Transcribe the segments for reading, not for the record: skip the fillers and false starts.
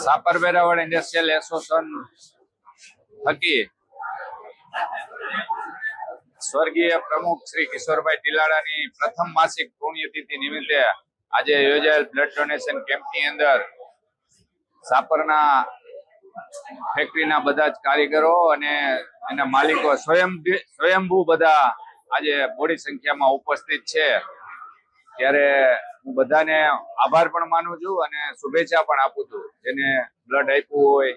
Sapar Veraval industrial association થકી સ્વર્ગીય પ્રમુખ શ્રી કિશોરભાઈ ટીલાડાની પ્રથમ માસિક પુણ્યતિથિ નિમિત્તે આજે યોજાયેલ બ્લડ ડોનેશન કેમ્પની અંદર સાપરના ફેક્ટરીના બધા જ કારીગરો અને એના માલિકો સ્વયંભૂ બધા આજે મોટી સંખ્યામાં ઉપસ્થિત છે। ત્યારે હું બધાને આભાર પણ માનું છું અને શુભેચ્છા પણ આપું છું। જેને બ્લડ આપ્યું હોય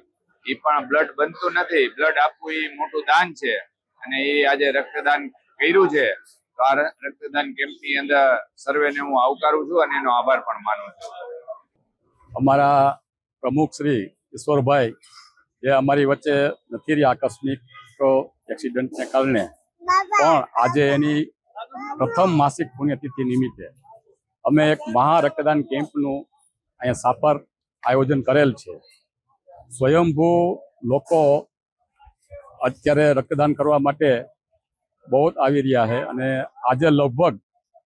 એ પણ બ્લડ બનતું નથી, બ્લડ આપવું એ મોટું દાન છે અને એ આજે રક્તદાન કર્યું છે। તો આ રક્તદાન કેમ્પની અંદર સર્વેને હું આવકારું છું અને એનો આભાર પણ માનું છું। અમારા પ્રમુખ શ્રી કિશોરભાઈ જે અમારી વચ્ચે નથી રહ્યા આકસ્મિક એક્સિડન્ટને કારણે, પણ આજે એની પ્રથમ માસિક પુણ્યતિથિ નિમિત્તે અમે એક મહા રક્તદાન કેમ્પનું અહીંયા સાપર આયોજન કરેલ છે। સ્વયંભૂ લોકો અત્યારે રક્તદાન કરવા માટે બહુ જ આવી રહ્યા છે અને આજે લગભગ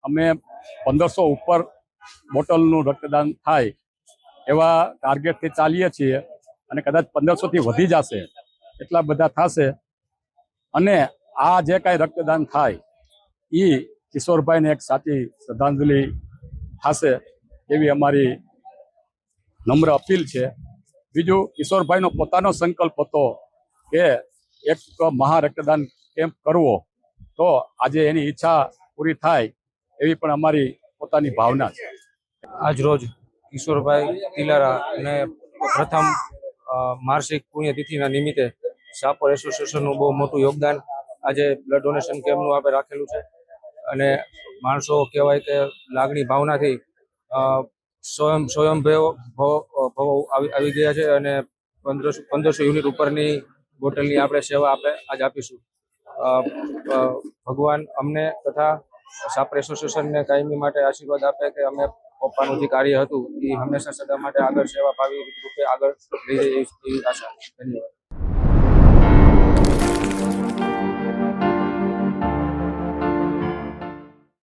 અમે 1500 ઉપર બોટલનું રક્તદાન થાય એવા ટાર્ગેટથી ચાલીએ છીએ અને કદાચ 1500થી વધી જશે, એટલા બધા થશે। અને આ જે કાંઈ રક્તદાન થાય એ કિશોરભાઈને એક સાચી શ્રદ્ધાંજલિ થશે એવી અમારી નમ્ર અપીલ છે। બીજું, કિશોરભાઈનો પોતાનો સંકલ્પ હતો કે એક મહા રક્તદાન કેમ્પ કરવો, તો આજે એની ઈચ્છા પૂરી થાય એવી પણ અમારી પોતાની ભાવના છે। આજ રોજ કિશોરભાઈ ટીલારા અને પ્રથમ માસિક પુણ્યતિથિના નિમિત્તે સાપર એસોસિએશનનું બહુ મોટું યોગદાન આજે બ્લડ ડોનેશન કેમ્પનું આપણે રાખેલું છે અને માણસો કહેવાય કે લાગણી ભાવનાથી સ્વયંભૂ આવી ગયા છે અને 1500 યુનિટ ઉપરની બોટલની આપણે સેવા આજ આપીશું। ભગવાન અમને તથા સાપર એસોસિએશનને કાયમી માટે આશીર્વાદ આપે કે અમે પપ્પાનું જે કાર્ય હતું એ હંમેશા સદા માટે આગળ સેવા ભાવી રૂપે આગળ લઈ જઈએ એવી આશા। ધન્યવાદ।